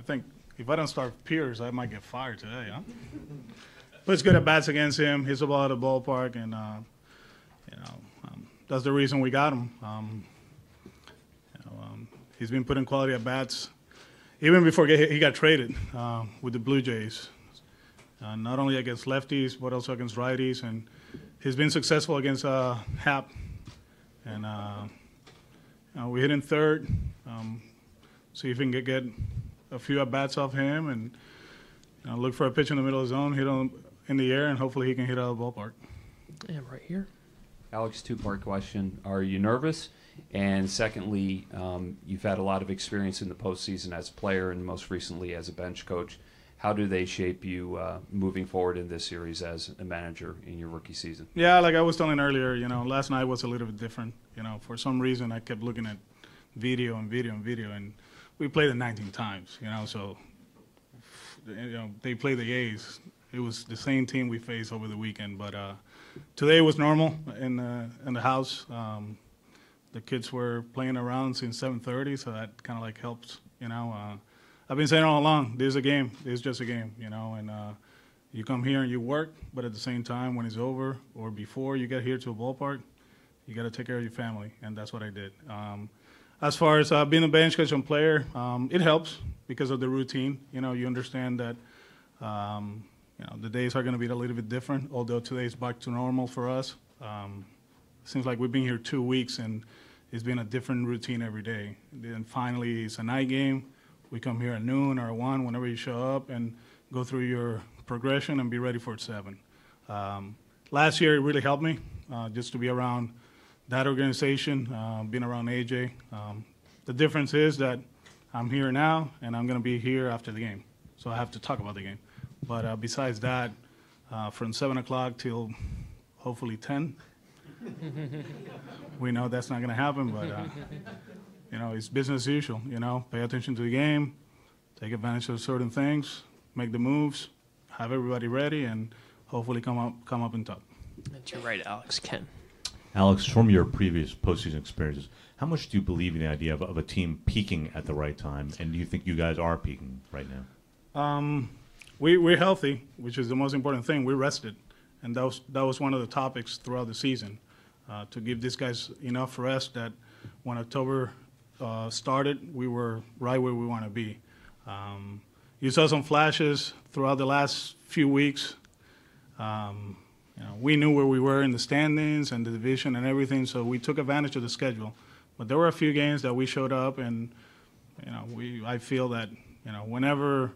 think if I don't start Pierce, I might get fired today, huh? But it's good at bats against him. He's about at the ballpark, and that's the reason we got him. He's been putting quality at bats even before he got traded with the Blue Jays. Not only against lefties, but also against righties, and he's been successful against Hap. And we hit in third, see if we can get a few at bats off him, and look for a pitch in the middle of the zone, hit him in the air, and hopefully he can hit out of the ballpark. And right here. Alex, two-part question. Are you nervous? And secondly, you've had a lot of experience in the postseason as a player and most recently as a bench coach. How do they shape you moving forward in this series as a manager in your rookie season? Yeah, like I was telling earlier, last night was a little bit different. For some reason I kept looking at video, and we played it 19 times, so they played the A's. It was the same team we faced over the weekend, but today was normal in the house. The kids were playing around since 7:30, so that kind of like helps. I've been saying all along, this is a game. It's just a game, and you come here and you work, but at the same time, when it's over or before you get here to a ballpark, you got to take care of your family, and that's what I did. As far as being a bench coach and player, it helps because of the routine. You understand that the days are going to be a little bit different, although today's back to normal for us. Seems like we've been here 2 weeks, and it's been a different routine every day. Then finally, it's a night game. We come here at noon or at 1, whenever you show up, and go through your progression and be ready for 7. Last year, it really helped me just to be around that organization, being around AJ. The difference is that I'm here now, and I'm going to be here after the game. So I have to talk about the game. But besides that, from 7 o'clock till hopefully 10, we know that's not going to happen, but it's business as usual. Pay attention to the game, take advantage of certain things, make the moves, have everybody ready, and hopefully come up in top. That's your right, Alex. Ken. Alex, from your previous postseason experiences, how much do you believe in the idea of a team peaking at the right time, and do you think you guys are peaking right now? We're healthy, which is the most important thing. We're rested, and that was one of the topics throughout the season, to give these guys enough rest that when October started, we were right where we want to be. You saw some flashes throughout the last few weeks. We knew where we were in the standings and the division and everything, so we took advantage of the schedule. But there were a few games that we showed up, and I feel that whenever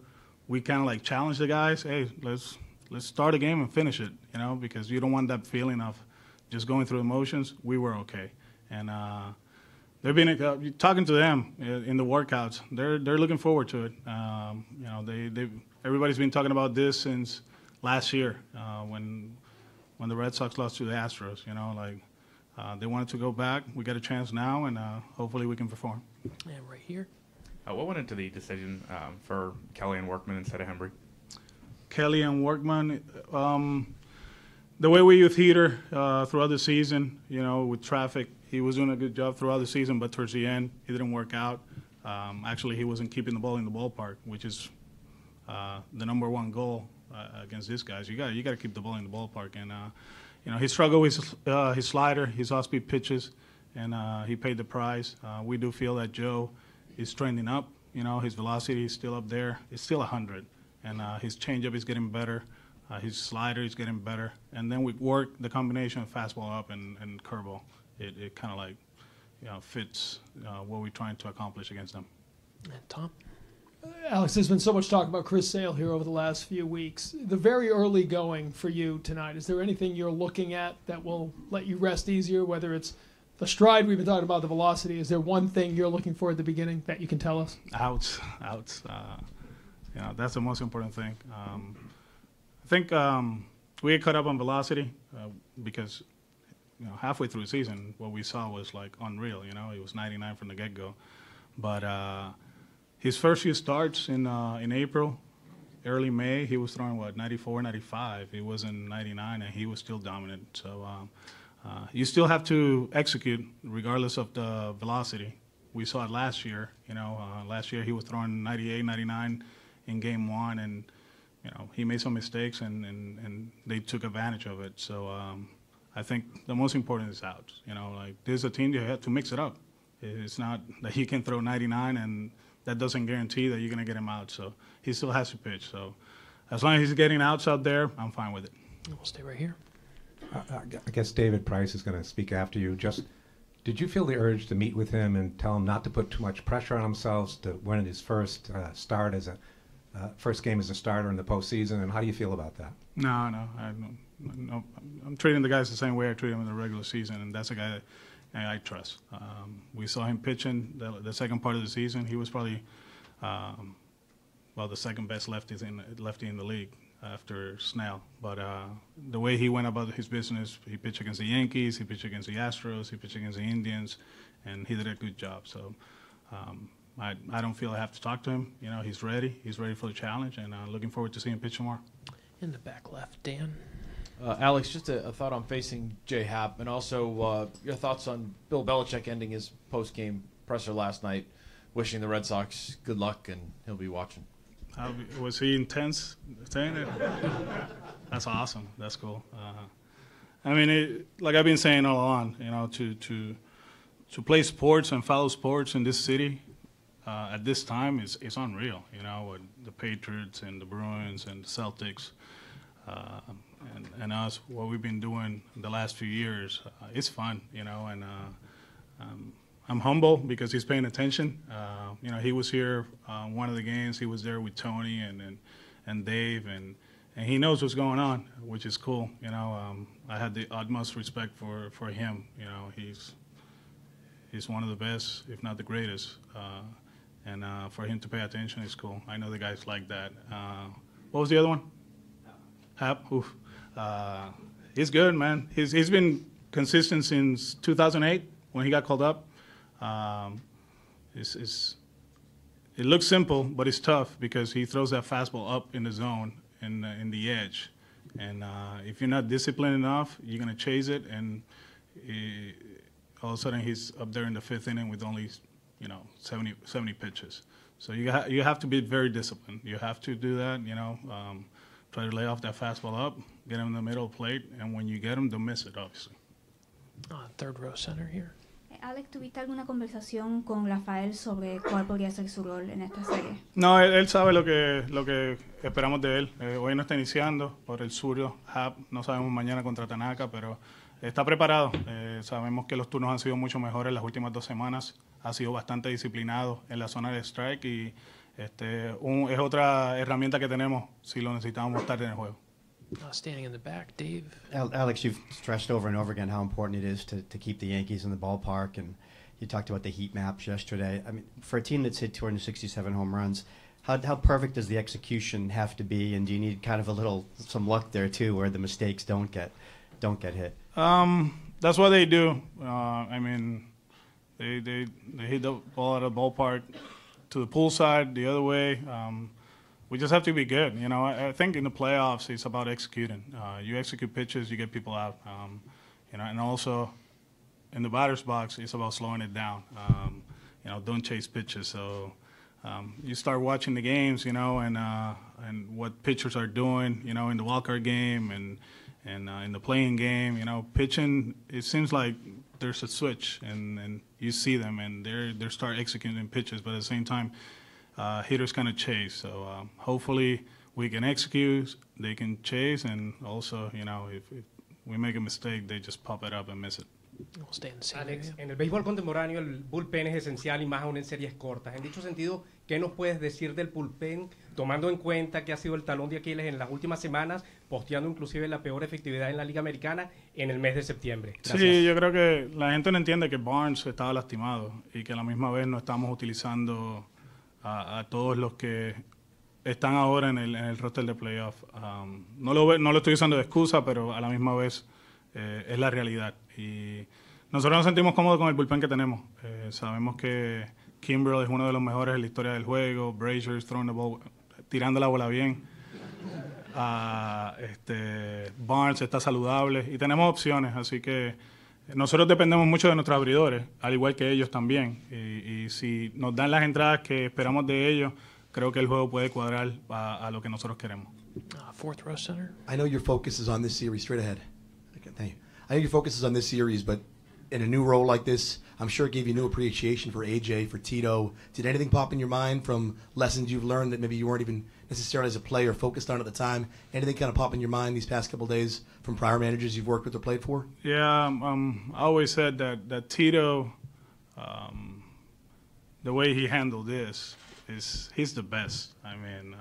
we kind of like challenge the guys, hey, let's start a game and finish it, because you don't want that feeling of just going through emotions. We were okay, and they've been talking to them in the workouts. They're looking forward to it. Everybody's been talking about this since last year when the Red Sox lost to the Astros. They wanted to go back. We got a chance now, and hopefully we can perform. And right here. What went into the decision for Kelly and Workman instead of Hembry? Kelly and Workman, the way we use Heater throughout the season, with traffic, he was doing a good job throughout the season, but towards the end, it didn't work out. Actually, he wasn't keeping the ball in the ballpark, which is the number one goal against these guys. You got to keep the ball in the ballpark, and he struggled with his slider, his off-speed pitches, and he paid the price. We do feel that Joe is trending up. His velocity is still up there. It's still 100, and his changeup is getting better. His slider is getting better, and then we work the combination of fastball up and curveball. It kind of like fits what we're trying to accomplish against them. And Tom. Alex, there's been so much talk about Chris Sale here over the last few weeks. The very early going for you tonight, is there anything you're looking at that will let you rest easier, whether it's the stride we've been talking about, the velocity? Is there one thing you're looking for at the beginning that you can tell us? Outs. That's the most important thing. I think we get caught up on velocity because halfway through the season, what we saw was like unreal. It was 99 from the get-go. But his first few starts in April, early May, he was throwing 94, 95. He wasn't 99, and he was still dominant. So you still have to execute regardless of the velocity. we saw it last year. Last year he was throwing 98, 99 in game one, and he made some mistakes, and they took advantage of it. So I think the most important is outs. Like there's a team you have to mix it up. It's not that he can throw 99, and that doesn't guarantee that you're going to get him out. So he still has to pitch. So as long as he's getting outs out there, I'm fine with it. We'll stay right here. I guess David Price is going to speak after you. Just, did you feel the urge to meet with him and tell him not to put too much pressure on themselves to win his first start as a first game as a starter in the postseason? And how do you feel about that? No, I'm treating the guys the same way I treat him in the regular season, and that's a guy that I trust. We saw him pitching the second part of the season. He was probably, the second best lefty in the league after Snell. But the way he went about his business, he pitched against the Yankees, he pitched against the Astros, he pitched against the Indians, and he did a good job. So I don't feel I have to talk to him. He's ready. He's ready for the challenge, and looking forward to seeing him pitch tomorrow. In the back left, Dan. Alex, just a thought on facing Jay Happ, and also your thoughts on Bill Belichick ending his post-game presser last night, wishing the Red Sox good luck, and he'll be watching. Was he intense saying it? That's awesome. That's cool. Like I've been saying all along, to play sports and follow sports in this city at this time is unreal. With the Patriots and the Bruins and the Celtics. And us, what we've been doing the last few years, it's fun, and I'm humble because he's paying attention. He was here one of the games. He was there with Tony and Dave, and he knows what's going on, which is cool. I had the utmost respect for him. He's one of the best, if not the greatest, and for him to pay attention is cool. I know the guys like that. What was the other one? Hap. Oof. He's good, man. He's been consistent since 2008 when he got called up. It looks simple, but it's tough because he throws that fastball up in the zone in the edge, and if you're not disciplined enough, you're gonna chase it, and all of a sudden he's up there in the fifth inning with only 70 pitches. So you have to be very disciplined. You have to do that. Try to lay off that fastball up, get him in the middle of the plate, and when you get him, don't miss it, obviously. Third row center here. Alex, ¿tuviste alguna conversación con Rafael sobre cuál podría ser su rol en esta serie? No, él sabe lo que esperamos de él. Hoy no está iniciando por el zurdo, Hap. No sabemos mañana contra Tanaka, pero está preparado. Sabemos que los turnos han sido mucho mejores las últimas 2 semanas. Ha sido bastante disciplinado en la zona de strike y es otra herramienta que tenemos si lo necesitamos más tarde en el juego. Standing in the back, Dave. Alex, you've stressed over and over again how important it is to keep the Yankees in the ballpark, and you talked about the heat maps yesterday. I mean, for a team that's hit 267 home runs, how perfect does the execution have to be, and do you need kind of some luck there too, where the mistakes don't get hit? That's what they do. They hit the ball out of the ballpark to the pool side, the other way. We just have to be good. I think in the playoffs, it's about executing. You execute pitches, you get people out. And also in the batter's box, it's about slowing it down. Don't chase pitches. So you start watching the games, and what pitchers are doing, in the wildcard game and in the playing game. Pitching, it seems like there's a switch, and you see them, and they start executing pitches, but at the same time, hitters kind of chase. So hopefully we can execute, they can chase, and also, if we make a mistake, they just pop it up and miss it. We'll stay in the same Alex, area. en el béisbol contemporáneo el bullpen es esencial y más aún en series cortas. En dicho sentido, ¿qué nos puedes decir del bullpen, tomando en cuenta que ha sido el talón de Aquiles en las últimas semanas, posteando inclusive la peor efectividad en la Liga Americana en el mes de septiembre? Gracias. Sí, yo creo que la gente no entiende que Barnes estaba lastimado y que a la misma vez no estamos utilizando a todos los que están ahora en el roster de playoff. No lo estoy usando de excusa, pero a la misma vez es la realidad. Y nosotros nos sentimos cómodos con el bullpen que tenemos. Sabemos que Kimbrel es uno de los mejores en la historia del juego. Brazier's throwing the ball, tirando la bola bien. Barnes está saludable y tenemos opciones, así que nosotros dependemos mucho de nuestros abridores, al igual que ellos también. Y si nos dan las entradas que esperamos de ellos, creo que el juego puede cuadrar a lo que nosotros queremos. Fourth row center. I know your focus is on this series. Straight ahead. Okay, thank you. I know your focus is on this series, but in a new role like this, I'm sure it gave you new appreciation for AJ, for Tito. Did anything pop in your mind from lessons you've learned that maybe you weren't even necessarily as a player focused on at the time? Anything kind of pop in your mind these past couple of days from prior managers you've worked with or played for? Yeah, I always said that Tito, the way he handled this, he's the best. I mean,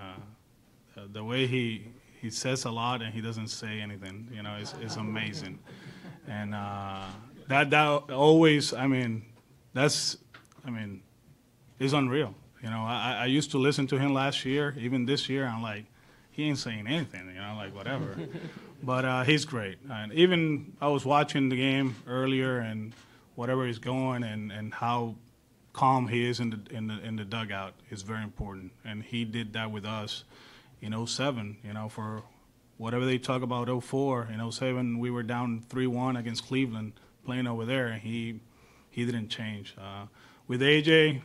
the way he says a lot and he doesn't say anything, you know, it's amazing. And that always, it's unreal. You know, I used to listen to him last year, even this year, I'm like, he ain't saying anything, you know, like whatever. But he's great. And even I was watching the game earlier and whatever he's going and how calm he is in the dugout is very important. And he did that with us in 07, you know, for whatever they talk about 04. In 07, we were down 3-1 against Cleveland playing over there, and he didn't change. With AJ,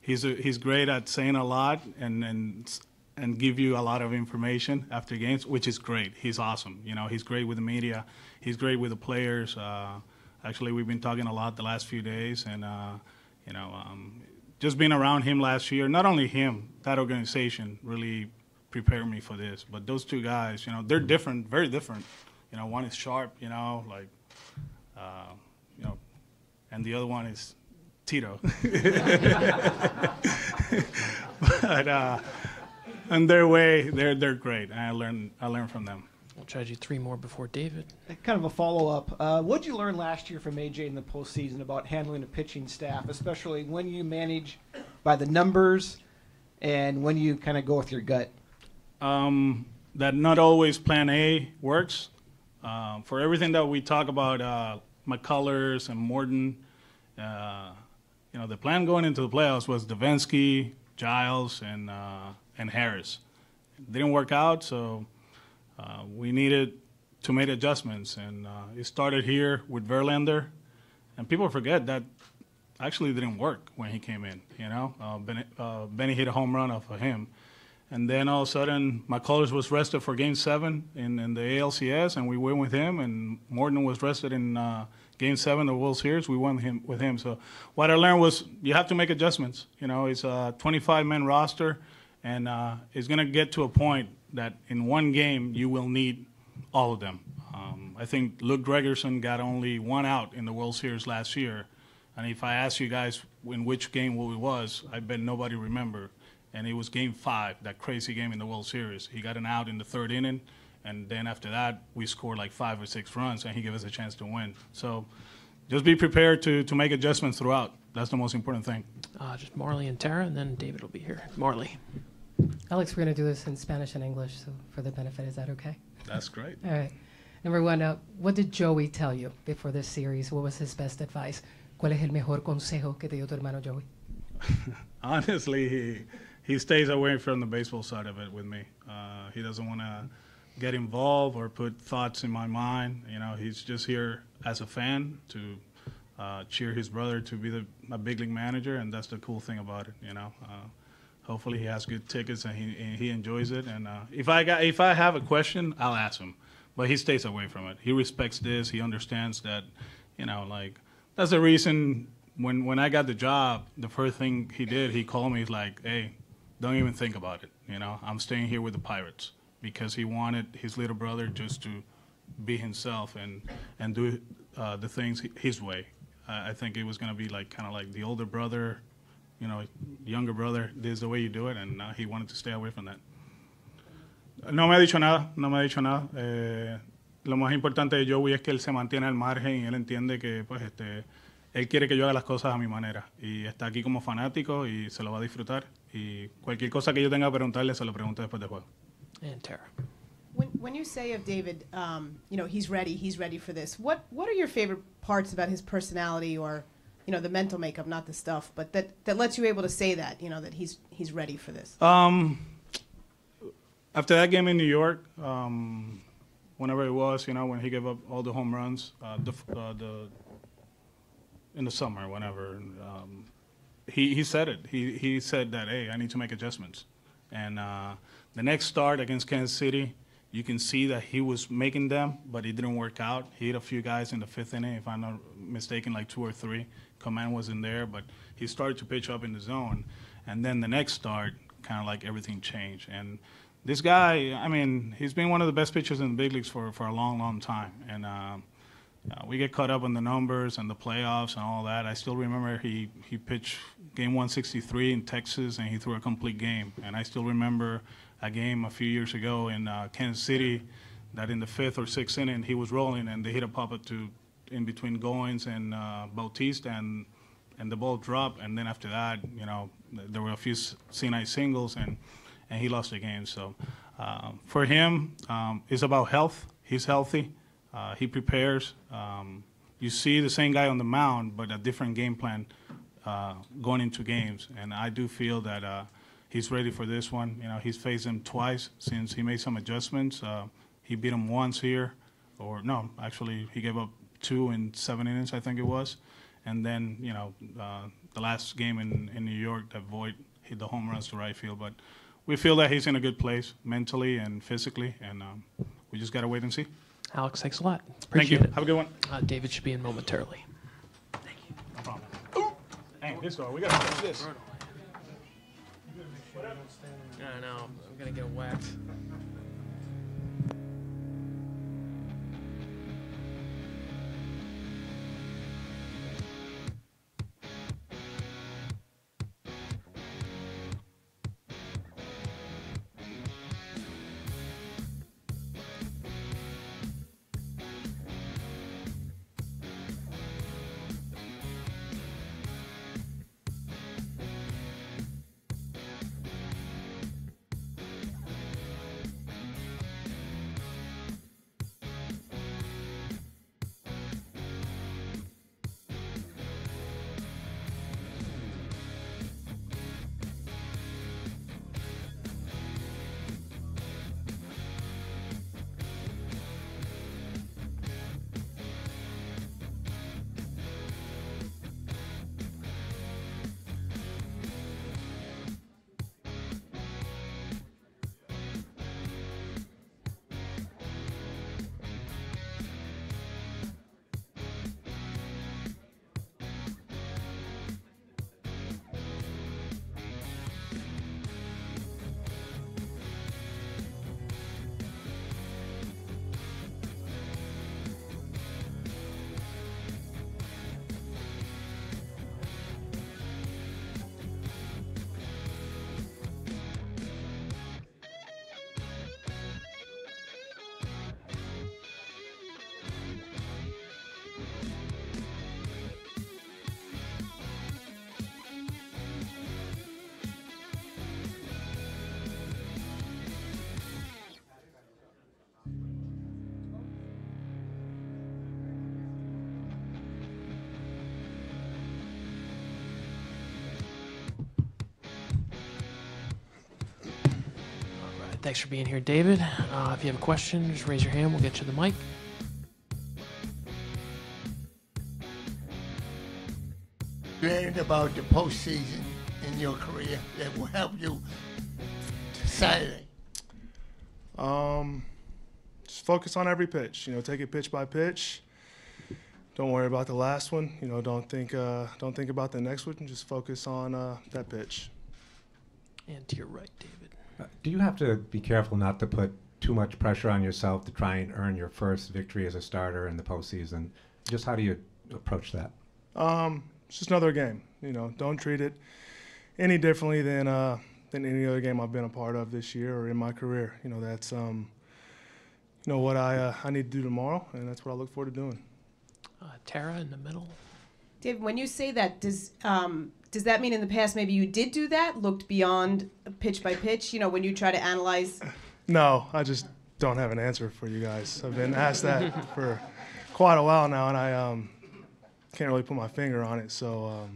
he's great at saying a lot and give you a lot of information after games, which is great. He's awesome. You know, he's great with the media. He's great with the players. Actually, we've been talking a lot the last few days, and just being around him last year, not only him, that organization really prepared me for this. But those two guys, you know, they're different, very different. You know, one is sharp, you know, like, and the other one is Tito. But in their way, they're great. I learned from them. We'll try to do 3 more before David. Kind of a follow-up. What did you learn last year from AJ in the postseason about handling a pitching staff, especially when you manage by the numbers and when you kind of go with your gut? That not always plan A works. For everything that we talk about, McCullers and Morton, the plan going into the playoffs was Davinsky, Giles, and Harris. It didn't work out, so we needed to make adjustments. And it started here with Verlander. And people forget that actually didn't work when he came in, you know. Benny hit a home run off of him. And then all of a sudden, McCullers was rested for Game 7 in the ALCS, and we went with him. And Morton was rested in Game 7 of the World Series. We won with him. So what I learned was you have to make adjustments. You know, it's a 25-man roster, and it's going to get to a point that in one game you will need all of them. I think Luke Gregerson got only 1 out in the World Series last year. And if I ask you guys in which game it was, I bet nobody remember. And it was Game 5, that crazy game in the World Series. He got an out in the 3rd inning, and then after that, we scored like 5 or 6 runs, and he gave us a chance to win. So just be prepared to make adjustments throughout. That's the most important thing. Just Marley and Tara, and then David will be here. Marley. Alex, we're going to do this in Spanish and English, so for the benefit, is that okay? That's great. All right. Number 1, what did Joey tell you before this series? What was his best advice? ¿Cuál es el mejor consejo que te dio tu hermano Joey? Honestly, he stays away from the baseball side of it with me. He doesn't want to get involved or put thoughts in my mind. You know, he's just here as a fan to cheer his brother to be a big league manager, and that's the cool thing about it. You know, hopefully he has good tickets and he enjoys it. And if I have a question, I'll ask him, but he stays away from it. He respects this. He understands that. You know, like that's the reason when I got the job, the first thing he did, he called me like, hey, don't even think about it. You know, I'm staying here with the Pirates, because he wanted his little brother just to be himself and do the things his way. I think it was going to be like kind of like the older brother, you know, younger brother. This is the way you do it, and he wanted to stay away from that. No me ha dicho nada. Lo más importante de Joey es que él se mantiene al margen y él entiende que pues él quiere que yo haga las cosas a mi manera y está aquí como fanático y se lo va a disfrutar, y cualquier cosa que yo tenga que preguntarle se lo pregunto después del juego. And Tara. When you say of David, he's ready for this. What are your favorite parts about his personality, or, the mental makeup, not the stuff, but that lets you able to say that, that he's ready for this? After that game in New York, whenever it was, when he gave up all the home runs, in the summer, whenever. He said it. He said that, hey, I need to make adjustments. And the next start against Kansas City, you can see that he was making them, but it didn't work out. He hit a few guys in the 5th inning, if I'm not mistaken, like 2 or 3. Command wasn't there, but he started to pitch up in the zone. And then the next start, kind of like everything changed. And this guy, I mean, he's been one of the best pitchers in the big leagues for a long, long time. And we get caught up on the numbers and the playoffs and all that. I still remember he pitched game 163 in Texas, and he threw a complete game. And I still remember a game a few years ago in Kansas City that in the 5th or 6th inning he was rolling, and they hit a pop-up in between Goins and Bautista, and the ball dropped. And then after that, there were a few C-night singles, and he lost the game. So for him, it's about health. He's healthy. He prepares. You see the same guy on the mound, but a different game plan going into games. And I do feel that he's ready for this one. He's faced him twice since he made some adjustments. He beat him once here, or no, actually he gave up 2 in 7 innings, I think it was. And then, the last game in New York, that Voit hit the home runs to right field. But we feel that he's in a good place mentally and physically, and we just got to wait and see. Alex, thanks a lot. Thank you. Appreciate it. Have a good one. David should be in momentarily. Thank you. No problem. Hey, this door. We got to fix this. I know. I'm going to get whacked. Thanks for being here, David. If you have a question, just raise your hand. We'll get you the mic. Learn about the postseason in your career that will help you Saturday? Just focus on every pitch. Take it pitch by pitch. Don't worry about the last one. Don't think about the next one. Just focus on that pitch. And to your right, David. Do you have to be careful not to put too much pressure on yourself to try and earn your first victory as a starter in the postseason? Just how do you approach that? It's just another game. Don't treat it any differently than any other game I've been a part of this year or in my career. That's what I need to do tomorrow, and that's what I look forward to doing. Tara in the middle. David, when you say that, does that mean in the past maybe you did do that, looked beyond pitch by pitch, when you try to analyze? No, I just don't have an answer for you guys. I've been asked that for quite a while now, and I can't really put my finger on it, so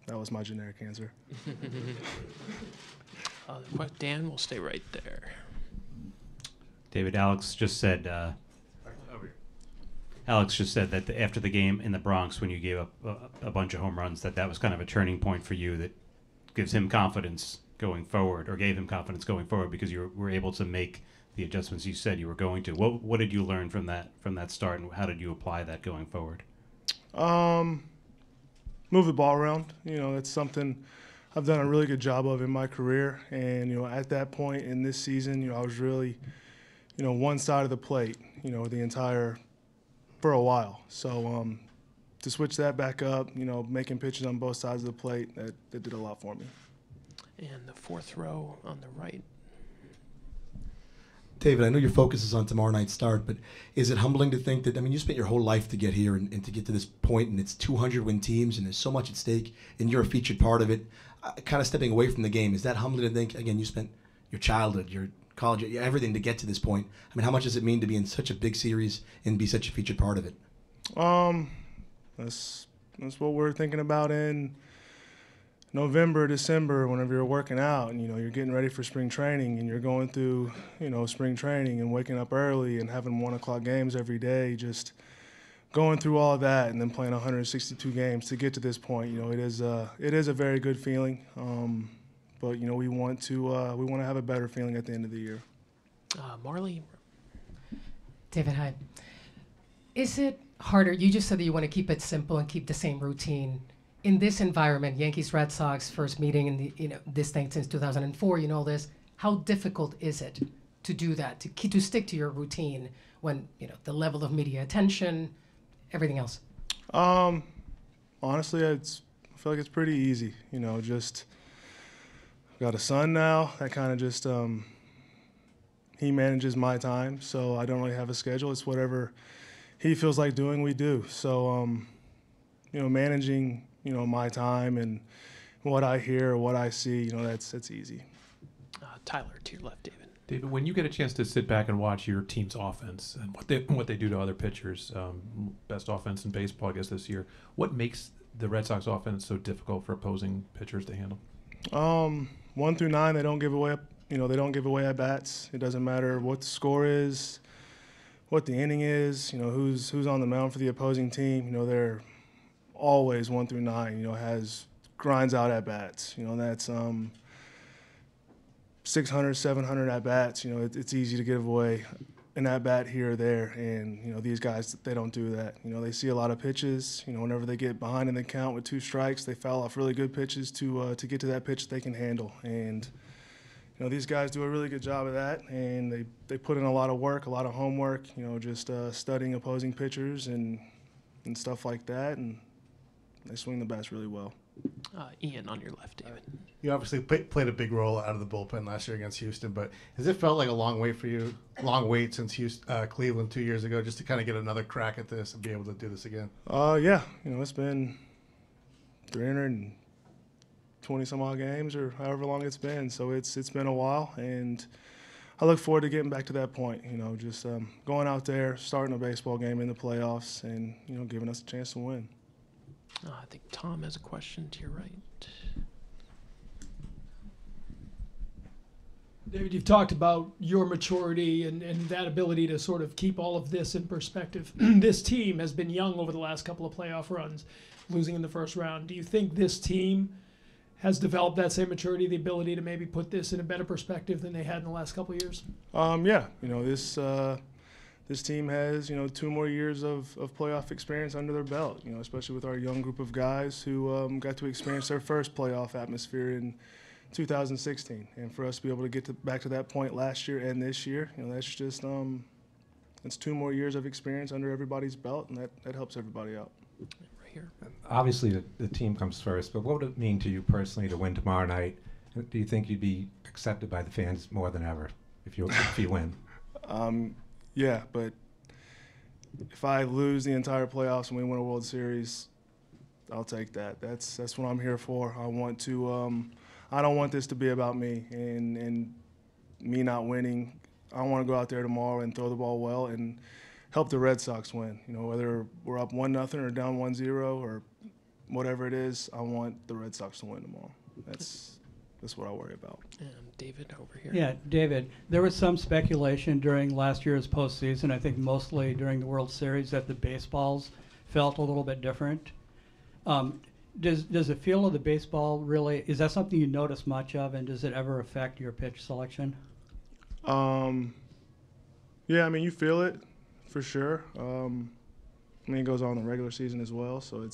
that was my generic answer. Dan will stay right there. David, Alex just said that after the game in the Bronx, when you gave up a bunch of home runs, that was kind of a turning point for you that gives him confidence going forward, or gave him confidence going forward, because you were able to make the adjustments you said you were going to. What did you learn from that start, and how did you apply that going forward? Move the ball around. That's something I've done a really good job of in my career. And, at that point in this season, I was really, one side of the plate, for a while. So to switch that back up, making pitches on both sides of the plate, that did a lot for me. And the fourth row on the right. David, I know your focus is on tomorrow night's start, but is it humbling to think that, you spent your whole life to get here and to get to this point, and it's 200-win teams, and there's so much at stake, and you're a featured part of it, kind of stepping away from the game. Is that humbling to think, again, you spent your childhood, your college, everything to get to this point? How much does it mean to be in such a big series and be such a featured part of it? That's what we're thinking about in November, December, whenever you're working out and, you're getting ready for spring training and you're going through, spring training and waking up early and having 1 o'clock games every day, just going through all of that and then playing 162 games to get to this point. It is a very good feeling. But, we want to have a better feeling at the end of the year. Marley. David, hi. Is it harder? You just said that you want to keep it simple and keep the same routine. In this environment, Yankees, Red Sox, first meeting in this thing since 2004, this. How difficult is it to do that, to stick to your routine when, the level of media attention, everything else? Honestly, I feel like it's pretty easy. Just got a son now that kind of just he manages my time, so I don't really have a schedule. It's whatever he feels like doing, we do. So managing my time and what I hear, what I see, that's easy. Tyler, to your left, David. David, when you get a chance to sit back and watch your team's offense and what they do to other pitchers, best offense in baseball, I guess, this year, what makes the Red Sox offense so difficult for opposing pitchers to handle? 1 through 9, they don't give away. They don't give away at bats. It doesn't matter what the score is, what the inning is. Who's on the mound for the opposing team. They're always 1 through 9. Grinds out at bats. That's 600, 700 at bats. It's easy to give away an at bat here or there, and these guys, they don't do that. They see a lot of pitches. Whenever they get behind in the count with 2 strikes, they foul off really good pitches to get to that pitch they can handle. And these guys do a really good job of that, and they put in a lot of work, a lot of homework. Just studying opposing pitchers and stuff like that, and they swing the bats really well. Ian, on your left, David. You obviously played a big role out of the bullpen last year against Houston, but has it felt like a long wait for you, since Cleveland 2 years ago, just to kind of get another crack at this and be able to do this again? Yeah. It's been 320 some odd games or however long it's been, so it's been a while, and I look forward to getting back to that point. Just going out there, starting a baseball game in the playoffs, and giving us a chance to win. I think Tom has a question to your right. David, you've talked about your maturity and that ability to sort of keep all of this in perspective. This team has been young over the last couple of playoff runs, losing in the first round. Do you think this team has developed that same maturity, the ability to maybe put this in a better perspective than they had in the last couple of years? Yeah. This team has, 2 more years of playoff experience under their belt, especially with our young group of guys who got to experience their first playoff atmosphere in 2016. And for us to be able to get back to that point last year and this year, that's just it's 2 more years of experience under everybody's belt, and that helps everybody out. Right here. Obviously, the team comes first, but what would it mean to you personally to win tomorrow night? Do you think you'd be accepted by the fans more than ever if you win? Yeah, but if I lose the entire playoffs and we win a World Series, I'll take that. That's what I'm here for. I want to. I don't want this to be about me and me not winning. I want to go out there tomorrow and throw the ball well and help the Red Sox win. Whether we're up 1-0 or down 1-0 or whatever it is, I want the Red Sox to win tomorrow. That's what I worry about. And David over here. Yeah, David, there was some speculation during last year's postseason, I think mostly during the World Series, that the baseballs felt a little bit different. Does the feel of the baseball really, is that something you notice much of, and does it ever affect your pitch selection? Yeah, I mean, you feel it for sure. I mean, it goes on in the regular season as well, so I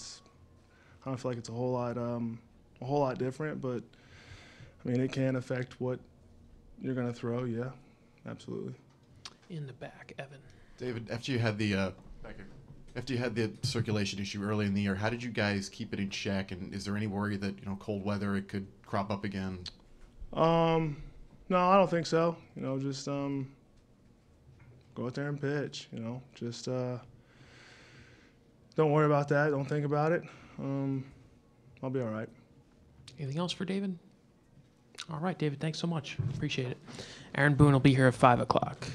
don't feel like it's a whole lot different, but I mean, it can affect what you're going to throw. Yeah, absolutely. In the back, Evan. David, after you had the circulation issue early in the year, how did you guys keep it in check? And is there any worry that cold weather it could crop up again? No, I don't think so. Just go out there and pitch. Just don't worry about that. Don't think about it. I'll be all right. Anything else for David? All right, David, thanks so much. Appreciate it. Aaron Boone will be here at 5 o'clock.